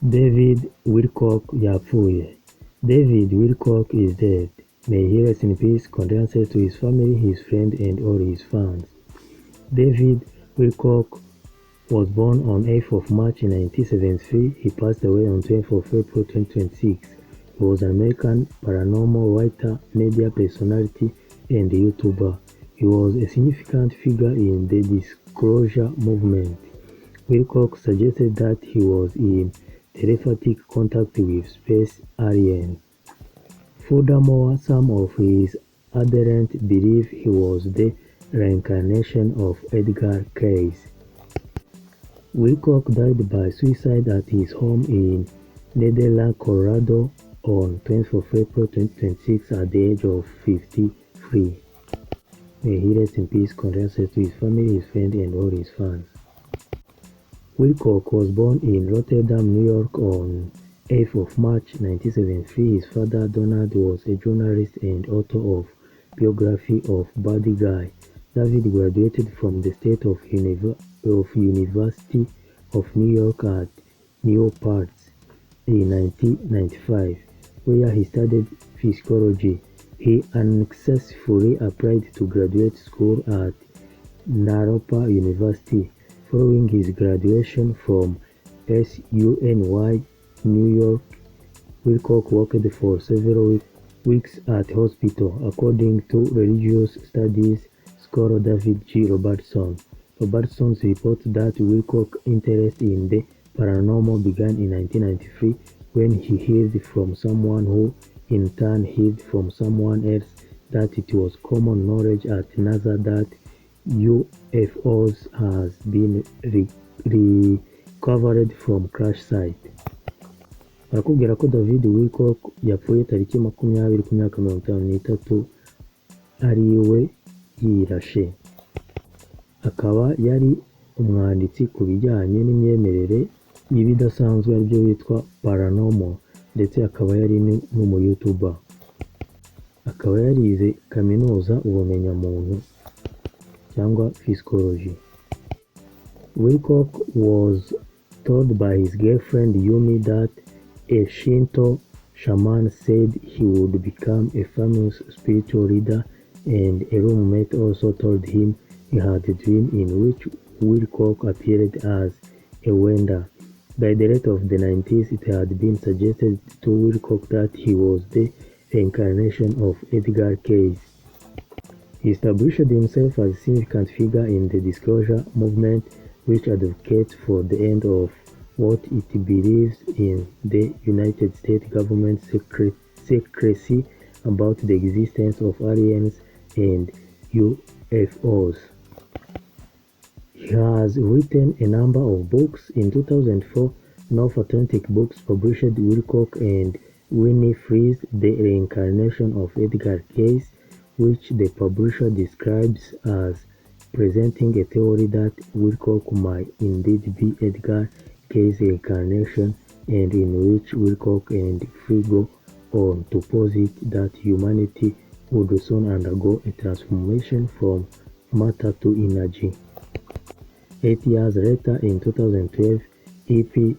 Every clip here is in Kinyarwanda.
David Wilcock Yapfuye. David Wilcock is dead. May he rest in peace. Condolences to his family, his friends, and all his fans. David Wilcock was born on 8th of March 1973. He passed away on 12th of April 2026. He was an American paranormal writer, media personality, and YouTuber. He was a significant figure in the disclosure movement. Wilcock suggested that he was in telepathic contact with space aliens. Furthermore, some of his adherents believe he was the reincarnation of Edgar Cayce. Wilcock died by suicide at his home in Netherlands, Colorado on 20th of April 2026 at the age of 53. May he rest in peace. Condolences to his family, his friends, and all his fans. Wilcock was born in Rotterdam, New York on 8th of March 1973. His father, Donald, was a journalist and author of biography of Buddy Guy. David graduated from the State of University of New York at Newport in 1995, where he studied psychology. He unsuccessfully applied to graduate school at R.I.P University. Following his graduation from SUNY New York, Wilcock worked for several weeks at hospital, according to religious studies scholar David G. Robertson. Robertson's report that Wilcock's interest in the paranormal began in 1993 when he heard from someone who in turn heard from someone else that it was common knowledge at NASA that UFOs has been recovered from crash site. Barakubwira ko David Wilcock yapfuye tariki 20 ku myaka 53 ariwe yirashe. Akaba yari umwanditsi ku bijyanye n'imyemerere y'ibidasanzwe aribyo bitwa paranormal, ndetse akaba yari n'umu-YouTuber. Akaba yarize kaminuza ubumenyamuntu cyangwa psychology. Wilcock was told by his girlfriend Yumi that a Shinto shaman said he would become a famous spiritual leader, and a roommate also told him he had a dream in which Wilcock appeared as a vendor. By the late of the 90s, it had been suggested to Wilcock that he was the reincarnation of Edgar Cayce. He established himself as a significant figure in the disclosure movement, which advocates for the end of what it believes in the United States government secrecy about the existence of aliens and UFOs. He has written a number of books. In 2004, North Atlantic Books published Wilcock and Winifred's The Reincarnation of Edgar Cayce, which the publisher describes as presenting a theory that Wilcock might indeed be Edgar Cayce's reincarnation, and in which Wilcock and Free go on to posit that humanity would soon undergo a transformation from matter to energy. 8 years later, in 2012, E.P.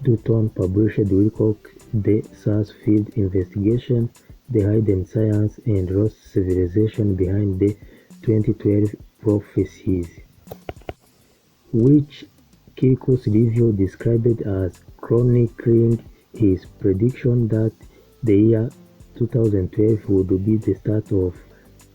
Dutton published Wilcock, The SARS Field Investigation, The Hidden Science and Lost Civilization Behind the 2012 Prophecies, which Kirkus Review described as chronicling his prediction that the year 2012 would be the start of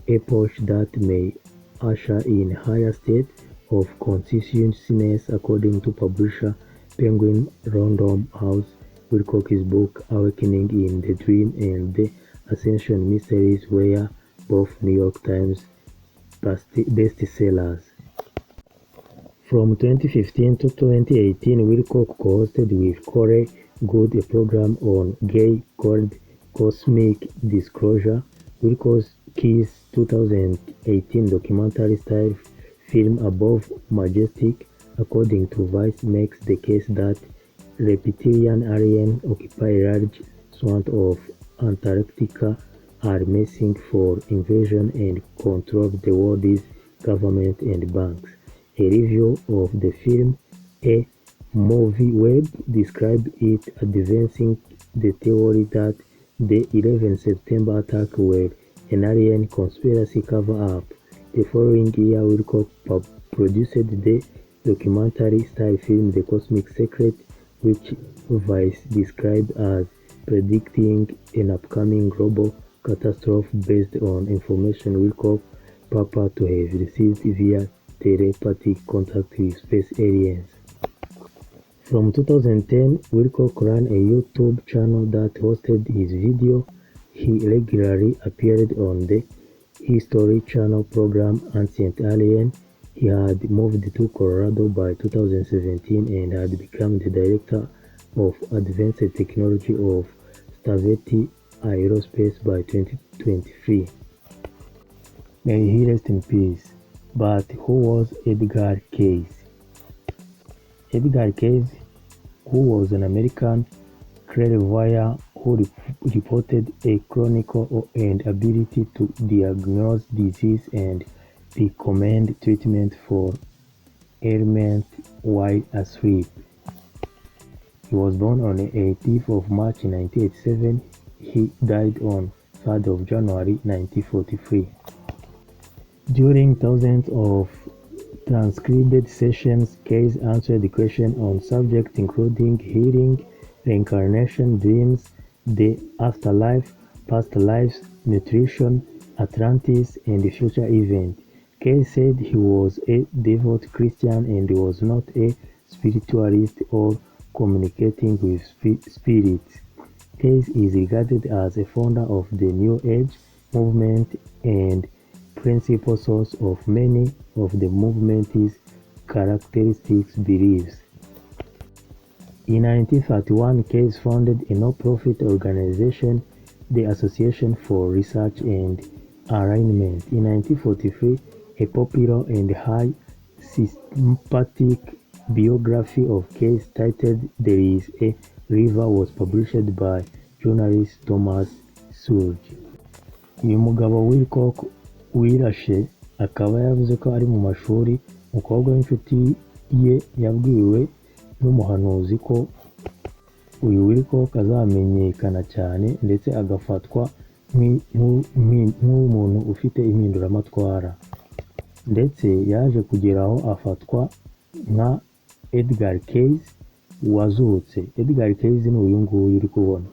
epoch that may usher in higher state of consciousness, according to publisher Penguin Random House. Wilcock's book Awakening in the Dream and The Ascension Mysteries were both New York Times bestsellers. From 2015 to 2018, Wilcock co-hosted with Corey Good a program on gay called Cosmic Disclosure. Wilcock's 2018 documentary-style film Above Majestic, according to Vice, makes the case that reptilian aliens occupy large swathes of Antarctica, are messing for invasion, and control the world's government and banks. A review of the film, A Movie Web described it, advancing the theory that the 11 September attack were an alien conspiracy cover-up. The following year, Wilcock produced the documentary-style film The Cosmic Secret, which Vice described as predicting an upcoming global catastrophe based on information Wilcock purported to have received via telepathic contact with space aliens. From 2010, Wilcock ran a YouTube channel that hosted his video. He regularly appeared on the History Channel program Ancient Alien. He had moved to Colorado by 2017 and had become the director of advanced technology of Stavety Aerospace by 2023. May he rest in peace. But who was Edgar Cayce? Edgar Cayce, who was an American clairvoyant who reported a chronicle and ability to diagnose disease and recommend treatment for ailments while asleep. He was born on the 18th of March 1987. He died on 3rd of January 1943. During thousands of transcribed sessions, Cayce answered the questions on subjects including healing, reincarnation, dreams, the afterlife, past lives, nutrition, Atlantis, and future events. Cayce said he was a devout Christian and was not a spiritualist or communicating with spirits. Cayce is regarded as a founder of the New Age movement and principal source of many of the movement's characteristic beliefs. In 1931, Cayce founded a no-profit organization, the Association for Research and Alignment. In 1943, a popular and high sympathetic biography of Cayce titled There is a River was published by journalist Thomas Surge. Uyu mugabo Wilcock wirashe akaba yavuze ko ari mu mashuri, umukobwa w'inshuti ye yabwiwe n'umuhanuzi ko uyu Wilcock azamenyekana cyane ndetse agafatwa nk'umuntu ufite impinduramatwara, ndetse yaje kugera aho afatwa nka Edgar Cayce wazutse. Edgar Cayce ni uyu nguyu uri kubona.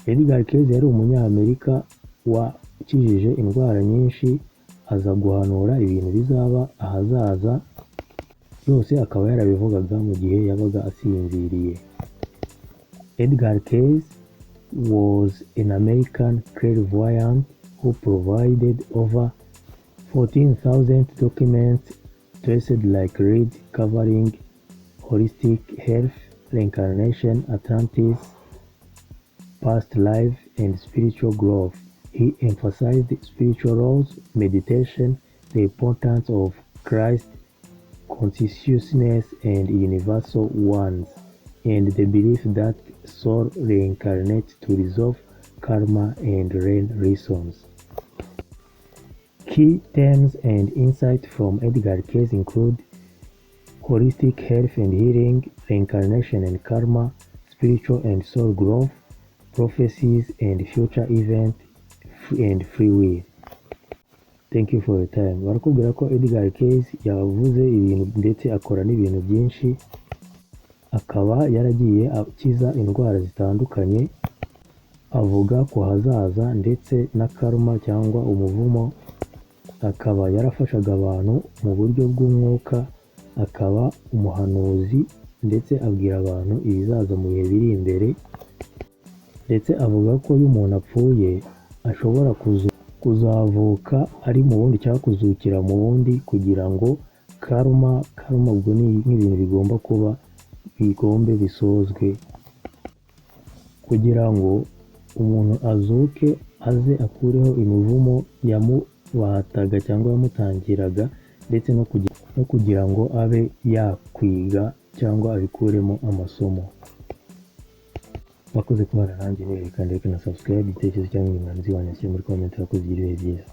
Edgar Cayce yari umunyamerika wakijije indwara nyinshi, aza guhanura ibintu bizaba ahazaza, byose akaba yarabivugaga mu gihe yabaga asinziriye. Edgar Cayce was an American clairvoyant who provided over 14,000 documents traced like read covering holistic health, reincarnation, Atlantis, past life, and spiritual growth. He emphasized spiritual roles, meditation, the importance of Christ consciousness and universal ones, and the belief that soul reincarnates to resolve karma and learn lessons. Key themes and insights from Edgar Cayce include holistic health and healing, reincarnation and karma, spiritual and soul growth, prophecies and future events, and free will. Thank you for your time. Barakubwira ko Edgar Cayce yavuze ibintu ndetse akora n'ibintu byinshi, akaba yaragiye akiza indwara zitandukanye, avuga ku hazaza ndetse na karma cyangwa umuvumo, akaba yarafashaga abantu mu buryo bw'umwuka, akaba umuhanuzi ndetse abwira abantu ibizaza mu bihe biri imbere, ndetse avuga ko iyo umuntu apfuye ashobora kuzavuka ari mu wundi cyangwa kuzukira mu wundi kugira ngo karma ubwo ni nk'ibintu bigomba kuba bigombe bisozwe, kugira ngo umuntu azuke aze akureho imivumo yamubataga cyangwa yamutangiraga, ndetse no kugira ngo abe yakwiga cyangwa abikuremo amasomo. Bakoze kubana nanjye, reka na subscribe, igitekerezo cyangwa inyunganizi wanyandikira muri comment, bakoze ibihe byiza.